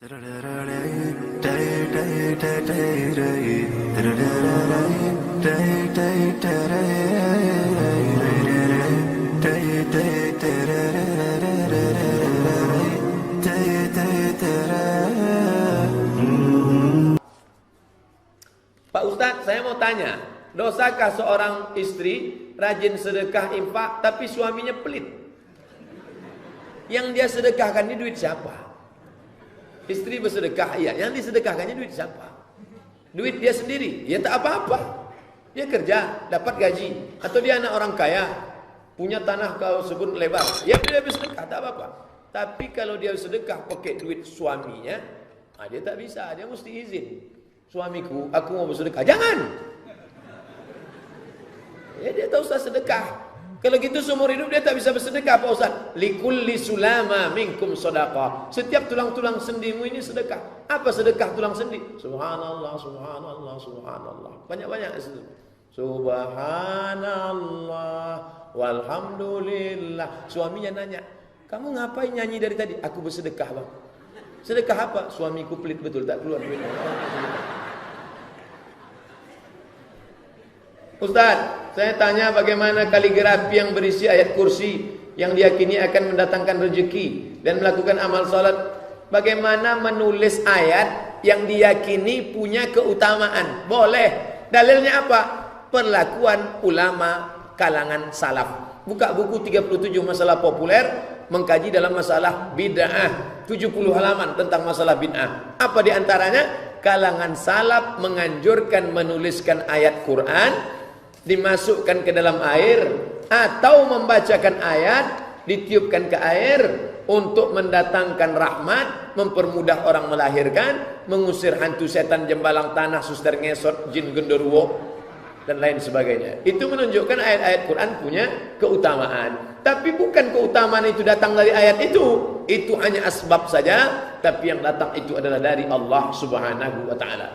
Pak Ustadz, saya mau tanya, dosakah seorang istri rajin sedekah infak tapi suaminya pelit? Yang dia sedekahkan ini duit siapa? Istri bersedekah, iya. Yang disedekahkannya duit siapa? Duit dia sendiri, ya tak apa-apa. Dia kerja, dapat gaji. Atau dia anak orang kaya, punya tanah kau sebut lebar, ya dia bersedekah, tak apa-apa. Tapi kalau dia sedekah pakai duit suaminya, dia tak bisa, dia mesti izin. Suamiku, aku mau bersedekah. Jangan. Ya dia tak usah sedekah. Kalau gitu seumur hidup dia tak bisa bersedekah, Pak Ustaz. Likulli sulama minkum sedekah. Setiap tulang-tulang sendimu ini sedekah. Apa sedekah tulang sendi? Subhanallah, subhanallah, subhanallah. Banyak-banyak itu. Subhanallah, walhamdulillah. Suaminya nanya, kamu ngapain nyanyi dari tadi? Aku bersedekah, Bang. Sedekah apa? Suamiku pelit betul, tak keluar duit. Ustaz, saya tanya bagaimana kaligrafi yang berisi ayat kursi yang diyakini akan mendatangkan rezeki dan melakukan amal salat. Bagaimana menulis ayat yang diyakini punya keutamaan? Boleh. Dalilnya apa? Perlakuan ulama kalangan salaf. Buka buku 37 masalah populer, mengkaji dalam masalah bid'ah. 70 halaman tentang masalah bid'ah. Apa diantaranya? Kalangan salaf menganjurkan menuliskan ayat Quran, dimasukkan ke dalam air atau membacakan ayat, ditiupkan ke air untuk mendatangkan rahmat, mempermudah orang melahirkan, mengusir hantu setan jembalang tanah, suster ngesot, jin genderuwo dan lain sebagainya. Itu menunjukkan ayat-ayat Quran punya keutamaan. Tapi bukan keutamaan itu datang dari ayat itu. Itu hanya asbab saja, tapi yang datang itu adalah dari Allah Subhanahu wa taala.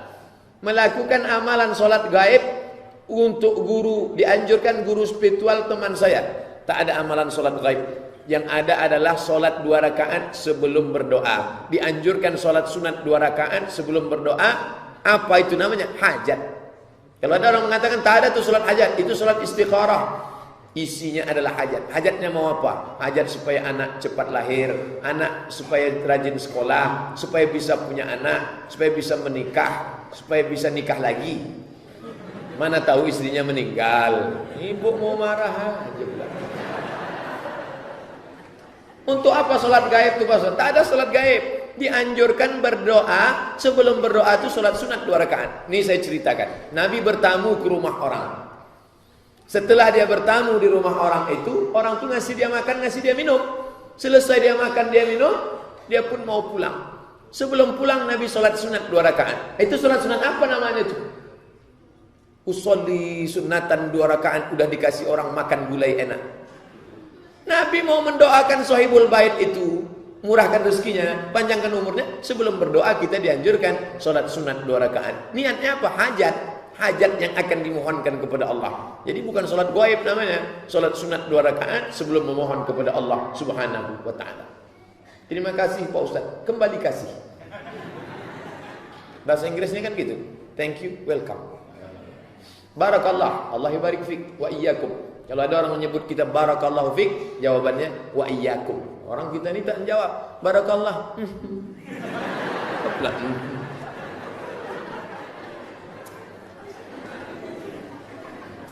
Melakukan amalan salat gaib untuk guru, dianjurkan guru spiritual teman saya. Tak ada amalan solat gaib. Yang ada adalah solat 2 rakaat sebelum berdoa. Dianjurkan solat sunat 2 rakaat sebelum berdoa. Apa itu namanya? Hajat. Kalau ada orang mengatakan tak ada tuh solat hajat, itu solat istikharah. Isinya adalah hajat. Hajatnya mau apa? Hajat supaya anak cepat lahir, anak supaya rajin sekolah, supaya bisa punya anak, supaya bisa menikah, supaya bisa nikah lagi. Mana tahu istrinya meninggal, ibu mau marah aja pula. Untuk apa sholat gaib itu Pak? Tak ada sholat gaib. Dianjurkan berdoa. Sebelum berdoa itu sholat sunat 2 rakaat. Ini saya ceritakan. Nabi bertamu ke rumah orang. Setelah dia bertamu di rumah orang itu, orang itu ngasih dia makan, ngasih dia minum. Selesai dia makan, dia minum, dia pun mau pulang. Sebelum pulang Nabi sholat sunat 2 rakaat. Itu sholat sunat apa namanya itu? Usolli sunatan 2 rakaat, udah dikasih orang makan gulai enak. Nabi mau mendoakan sahibul bait itu, murahkan rezekinya, panjangkan umurnya. Sebelum berdoa kita dianjurkan sholat sunat 2 rakaat. Niatnya apa? Hajat. Hajat yang akan dimohonkan kepada Allah. Jadi bukan sholat gaib namanya. Sholat sunat 2 rakaat sebelum memohon kepada Allah Subhanahu wa ta'ala. Terima kasih Pak Ustaz. Kembali kasih. Bahasa Inggrisnya kan gitu. Thank you, welcome. Barakallah, Allah barik fik wa iyyakum. Kalau ada orang menyebut kita barakallahu fik, jawabannya wa iyyakum. Orang kita ini tak menjawab barakallah.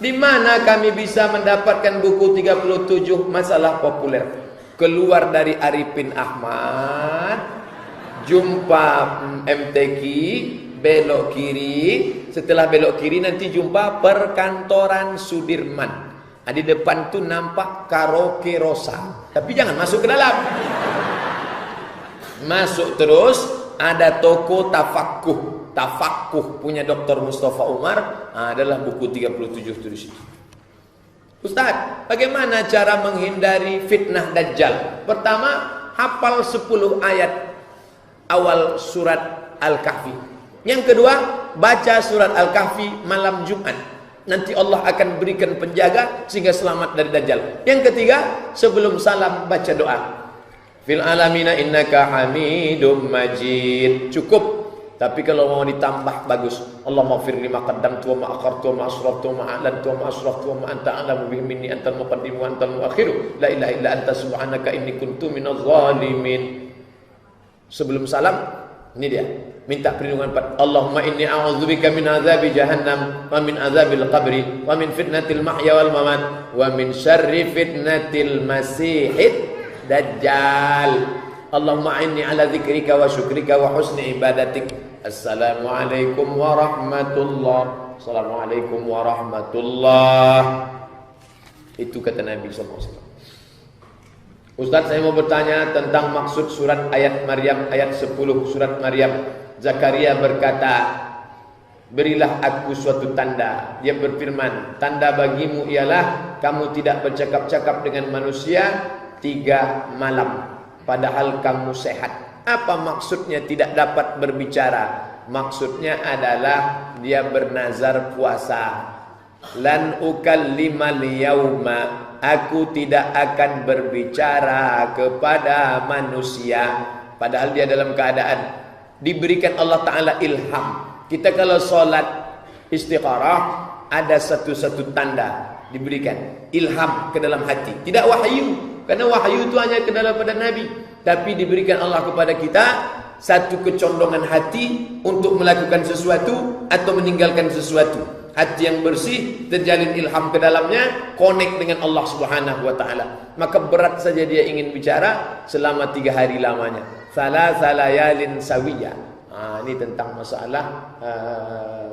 Di mana kami bisa mendapatkan buku 37 masalah populer? Keluar dari Arifin Ahmad, jumpa MTQ, belok kiri. Setelah belok kiri nanti jumpa perkantoran Sudirman. Di depan tuh nampak karaoke Rosa. Tapi jangan masuk ke dalam. Masuk terus ada toko Tafakuh. Tafakuh punya Dr. Mustafa Umar. Adalah buku 37 tulis itu. Ustaz, bagaimana cara menghindari fitnah Dajjal? Pertama, hafal 10 ayat awal surat Al-Kahfi. Yang kedua, baca surat Al-Kahfi malam Jumat. Nanti Allah akan berikan penjaga sehingga selamat dari Dajjal. Yang ketiga, sebelum salam baca doa. fil alamina innaka hamidum majid. Cukup. Tapi kalau mau ditambah bagus. Allahumma ighfir li ma qaddamtu wa ma akhartu wa ma asraftu wa ma a'lantu wa ma asraftu wa ma anta a'lamu bihi minni antal muqaddim wa antal muakhir. La ilaha illa anta subhanaka inni kuntu minadh dhalimin. Sebelum salam, ini dia. Minta perlindungan pada Allahumma inni a'udzubika min azabi jahannam wa min azabil qabri wa min fitnatil mahya wal mamat wa min syarri fitnatil masihid dajjal. Allahumma inni ala dzikrika wa syukrika wa husni ibadatik. Assalamualaikum warahmatullah. Assalamualaikum warahmatullah. Itu kata Nabi SAW. Ustaz, saya mau bertanya tentang maksud surat ayat Maryam, ayat 10 surat Maryam. Zakaria berkata, berilah aku suatu tanda. Dia berfirman, tanda bagimu ialah kamu tidak bercakap-cakap dengan manusia 3 malam, padahal kamu sehat. Apa maksudnya tidak dapat berbicara? Maksudnya adalah dia bernazar puasa. Lan ukallimal yauma, aku tidak akan berbicara kepada manusia. Padahal dia dalam keadaan diberikan Allah Ta'ala ilham. Kita kalau sholat istikharah, ada satu-satu tanda diberikan ilham ke dalam hati. Tidak wahyu, karena wahyu itu hanya ke dalam pada Nabi. Tapi diberikan Allah kepada kita satu kecondongan hati untuk melakukan sesuatu atau meninggalkan sesuatu. Hati yang bersih, terjalin ilham ke dalamnya, connect dengan Allah Subhanahu wa taala. Maka berat saja dia ingin bicara selama 3 hari lamanya. Salasal layalin sawiyah. Ini tentang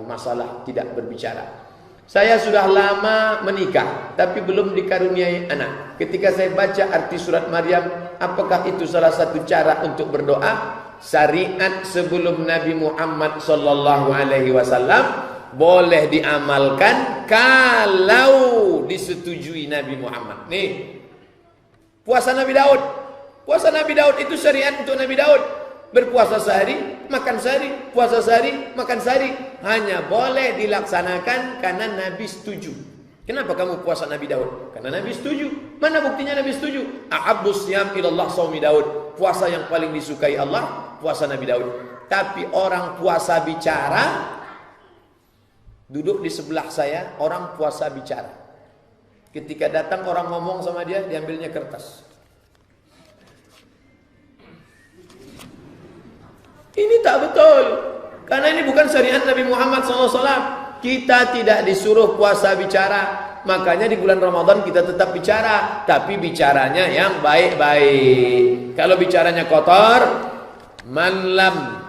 masalah tidak berbicara. Saya sudah lama menikah, tapi belum dikaruniai anak. Ketika saya baca arti surat Maryam, apakah itu salah satu cara untuk berdoa? Syariat sebelum Nabi Muhammad sallallahu alaihi wasallam boleh diamalkan kalau disetujui Nabi Muhammad. Nih, puasa Nabi Daud. Puasa Nabi Daud itu syariat untuk Nabi Daud. Berpuasa sehari, makan sehari, puasa sehari, makan sehari. Hanya boleh dilaksanakan karena Nabi setuju. Kenapa kamu puasa Nabi Daud? Karena Nabi setuju. Mana buktinya Nabi setuju? Ahabbus siyam ilallah shaumi Daud. Puasa yang paling disukai Allah, puasa Nabi Daud. Tapi orang puasa bicara, duduk di sebelah saya, orang puasa bicara. Ketika datang orang ngomong sama dia, diambilnya kertas. Ini tak betul. Karena ini bukan syariat Nabi Muhammad SAW. Kita tidak disuruh puasa bicara. Makanya di bulan Ramadan kita tetap bicara. Tapi bicaranya yang baik-baik. Kalau bicaranya kotor, manlam.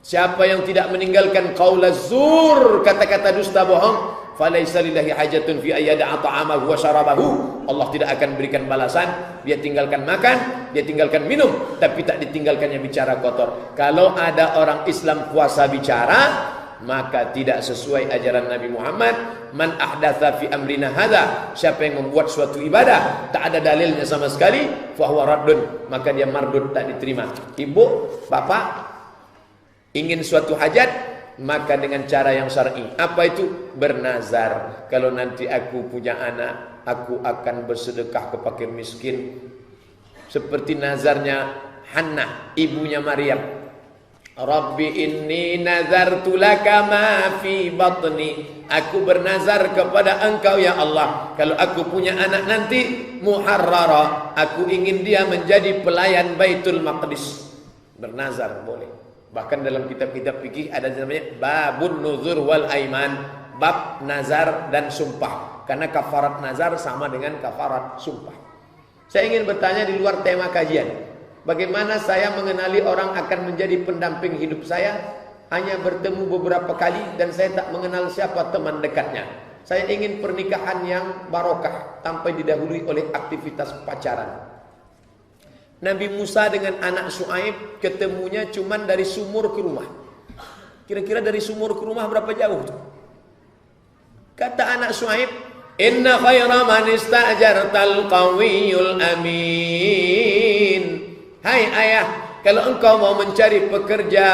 Siapa yang tidak meninggalkan qaulaz zur, kata-kata dusta bohong, falaisa lillahi hajatun fi ayyada'a ta'amahu wa syarabahu. Allah tidak akan berikan balasan. Dia tinggalkan makan, dia tinggalkan minum, tapi tak ditinggalkannya bicara kotor. Kalau ada orang Islam puasa bicara, maka tidak sesuai ajaran Nabi Muhammad. Man ahdatsa fi amrina hadza, siapa yang membuat suatu ibadah tak ada dalilnya sama sekali, fa huwa raddun, maka dia mardud, tak diterima. Ibu, bapak ingin suatu hajat, maka dengan cara yang syar'i. Apa itu? Bernazar. Kalau nanti aku punya anak, aku akan bersedekah ke fakir miskin. Seperti nazarnya Hannah, ibunya Maryam. Rabbi inni nazartu laka ma fi batni. Aku bernazar kepada engkau ya Allah, kalau aku punya anak nanti muharrara, aku ingin dia menjadi pelayan Baitul Maqdis. Bernazar boleh. Bahkan dalam kitab-kitab fikih ada namanya babun nuzur wal aiman, bab nazar dan sumpah. Karena kafarat nazar sama dengan kafarat sumpah. Saya ingin bertanya di luar tema kajian. Bagaimana saya mengenali orang akan menjadi pendamping hidup saya? Hanya bertemu beberapa kali dan saya tak mengenal siapa teman dekatnya. Saya ingin pernikahan yang barokah tanpa didahului oleh aktivitas pacaran. Nabi Musa dengan anak Syuaib ketemunya cuman dari sumur ke rumah. Kira-kira dari sumur ke rumah berapa jauh tuh? Kata anak Syuaib, inna khaira man ista'jartal qawiyul amin. Hai ayah, kalau engkau mau mencari pekerja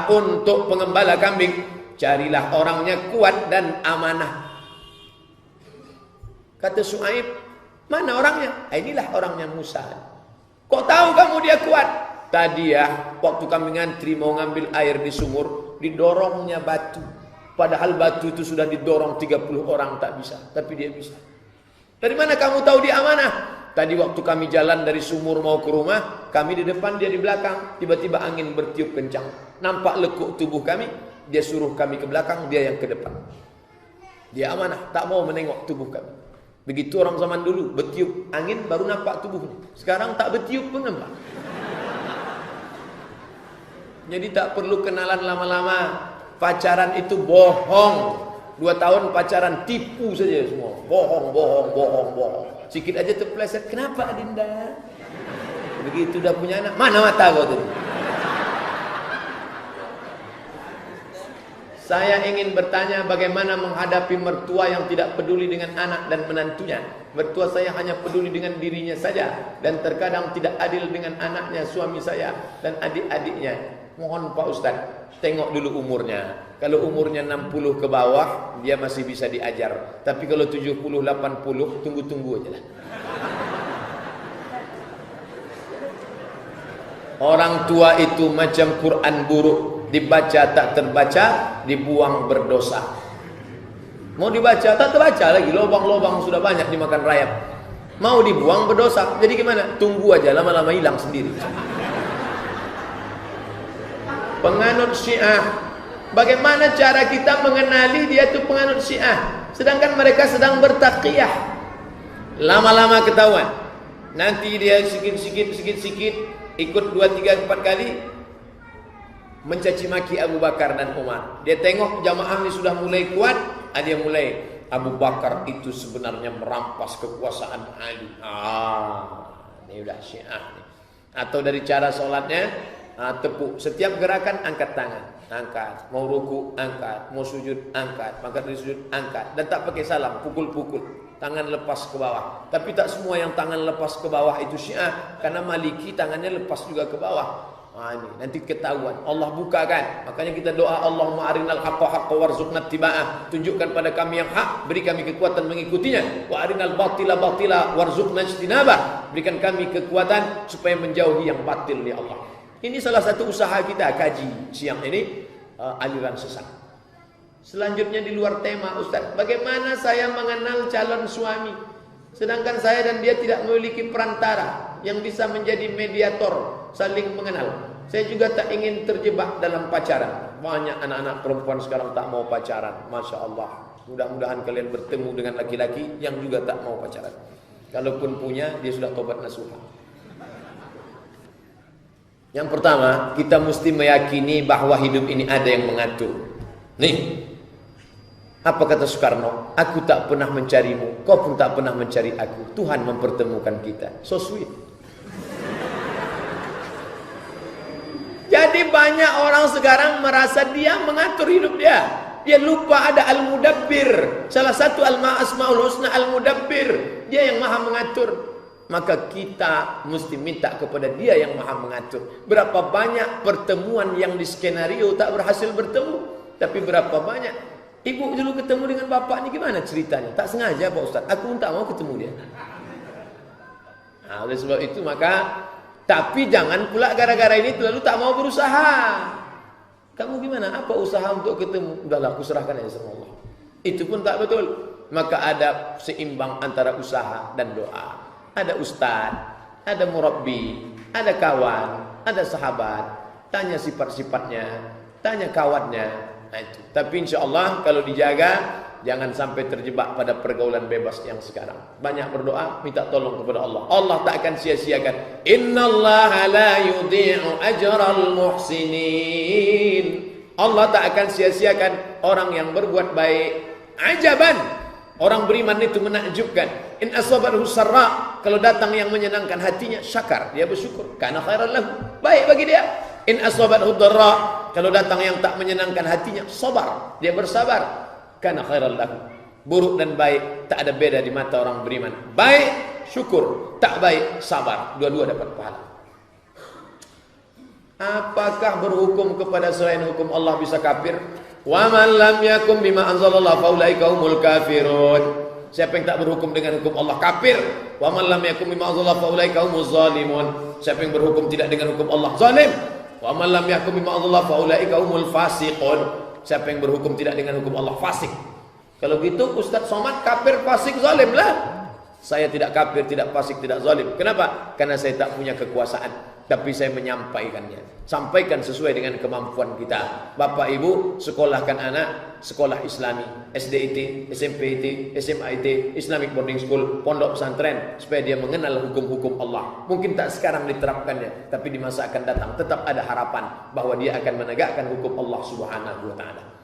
untuk pengembala kambing, carilah orangnya kuat dan amanah. Kata Syuaib, mana orangnya? Inilah orangnya Musa. Kok tahu kamu dia kuat? Tadi ya, waktu kami ngantri mau ngambil air di sumur, didorongnya batu. Padahal batu itu sudah didorong 30 orang tak bisa, tapi dia bisa. Dari mana kamu tahu dia amanah? Tadi waktu kami jalan dari sumur mau ke rumah, kami di depan, dia di belakang. Tiba-tiba angin bertiup kencang. Nampak lekuk tubuh kami, dia suruh kami ke belakang, dia yang ke depan. Dia amanah, tak mau menengok tubuh kami. Begitu orang zaman dulu, bertiup angin baru nampak tubuhnya. Sekarang tak bertiup pun nampak. Jadi tak perlu kenalan lama-lama. Pacaran itu bohong. 2 tahun pacaran, tipu saja semua. Bohong, bohong, bohong, bohong. Sikit aja terpeleset. Kenapa Adinda? Begitu dah punya anak, mana mata kau tu? Saya ingin bertanya bagaimana menghadapi mertua yang tidak peduli dengan anak dan menantunya. Mertua saya hanya peduli dengan dirinya saja. Dan terkadang tidak adil dengan anaknya, suami saya, dan adik-adiknya. Mohon Pak Ustaz, tengok dulu umurnya. Kalau umurnya 60 ke bawah, dia masih bisa diajar. Tapi kalau 70, 80, tunggu-tunggu aja lah. Orang tua itu macam Quran buruk, dibaca tak terbaca, dibuang berdosa. Mau dibaca tak terbaca lagi, lobang-lobang sudah banyak dimakan rayap. Mau dibuang berdosa, jadi gimana? Tunggu aja, lama-lama hilang sendiri. Penganut Syiah, bagaimana cara kita mengenali dia itu penganut Syiah, sedangkan mereka sedang bertaqiyah? Lama-lama ketahuan. Nanti dia sikit-sikit ikut 2, 3, 4 kali mencaci maki Abu Bakar dan Umar. Dia tengok jamaah ini sudah mulai kuat, dia mulai, Abu Bakar itu sebenarnya merampas kekuasaan Ali. Ini udah Syiah nih. Atau dari cara sholatnya, tepuk, setiap gerakan angkat tangan, angkat, mau ruku angkat, mau sujud angkat, maka dari sujud angkat, dan tak pakai salam, pukul-pukul, tangan lepas ke bawah. Tapi tak semua yang tangan lepas ke bawah itu Syiah, karena Maliki tangannya lepas juga ke bawah. Ini nanti ketahuan, Allah bukakan. Makanya kita doa, Allahumma arinal haqqa haqqa warzuqna ittiba'ah. Tunjukkan pada kami yang hak, beri kami kekuatan mengikutinya. Wa arinal batila batila warzuqna ijtinabah. Berikan kami kekuatan supaya menjauhi yang batil ya Allah. Ini salah satu usaha kita kaji siang ini, aliran sesat. Selanjutnya di luar tema, Ustaz, bagaimana saya mengenal calon suami sedangkan saya dan dia tidak memiliki perantara yang bisa menjadi mediator saling mengenal. Saya juga tak ingin terjebak dalam pacaran. Banyak anak-anak perempuan sekarang tak mau pacaran. Masya Allah. Mudah-mudahan kalian bertemu dengan laki-laki yang juga tak mau pacaran. Kalaupun punya, dia sudah tobat nasuha. Yang pertama, kita mesti meyakini bahwa hidup ini ada yang mengatur. Nih, apa kata Soekarno? Aku tak pernah mencarimu, kau pun tak pernah mencari aku. Tuhan mempertemukan kita. So sweet. Jadi banyak orang sekarang merasa dia mengatur hidup dia. Dia lupa ada Al-Mudabbir. Salah satu Asmaul Husna Al-Mudabbir. Dia yang maha mengatur. Maka kita mesti minta kepada dia yang maha mengatur. Berapa banyak pertemuan yang di skenario tak berhasil bertemu. Tapi berapa banyak. Ibu dulu ketemu dengan bapak ni gimana ceritanya? Tak sengaja Pak Ustaz. Aku pun tak mau ketemu dia. Oleh sebab itu maka, tapi jangan pula gara-gara ini lalu tak mau berusaha. Kamu gimana? Apa usaha untuk ketemu? Udahlah, aku serahkan aja sama Allah. Itu pun tak betul. Maka ada seimbang antara usaha dan doa. Ada ustaz, ada murabbi, ada kawan, ada sahabat. Tanya sifat-sifatnya, tanya kawannya. Nah itu. Tapi insya Allah kalau dijaga, jangan sampai terjebak pada pergaulan bebas yang sekarang. Banyak berdoa, minta tolong kepada Allah. Allah tak akan sia-siakan. Innallaha la yudhi'u ajral muhsinin. Allah tak akan sia-siakan orang yang berbuat baik. Ajaban. Orang beriman itu menakjubkan. In asabahu sarra, kalau datang yang menyenangkan hatinya, syakar, dia bersyukur. Kana khairan lahu, baik bagi dia. In asabahu dharra, kalau datang yang tak menyenangkan hatinya, sabar, dia bersabar. Kana khairan lahu, buruk dan baik tak ada beda di mata orang beriman. Baik syukur, tak baik sabar, dua-dua dapat pahala. Apakah berhukum kepada selain hukum Allah bisa kafir? Wa man lam yakum bima anzalallahu faulaika humul kafirun. Siapa yang tak berhukum dengan hukum Allah kafir. Wa man lam yakum bima anzalallahu faulaika humuz zalimun. siapa yang berhukum tidak dengan hukum Allah zalim. Wa man lam yahkum bima Allah fa ulaika humul fasiqun. Siapa yang berhukum tidak dengan hukum Allah fasik. Kalau gitu Ustaz Somad kafir, fasik, zalim lah. Saya tidak kafir, tidak fasik, tidak zalim. Kenapa? Karena saya tak punya kekuasaan, tapi saya menyampaikannya. Sampaikan sesuai dengan kemampuan kita. Bapak Ibu, sekolahkan anak sekolah Islami, SDIT, SMPIT, SMIT, Islamic Boarding School, pondok pesantren, supaya dia mengenal hukum-hukum Allah. Mungkin tak sekarang diterapkannya, tapi di masa akan datang tetap ada harapan bahwa dia akan menegakkan hukum Allah Subhanahu wa taala.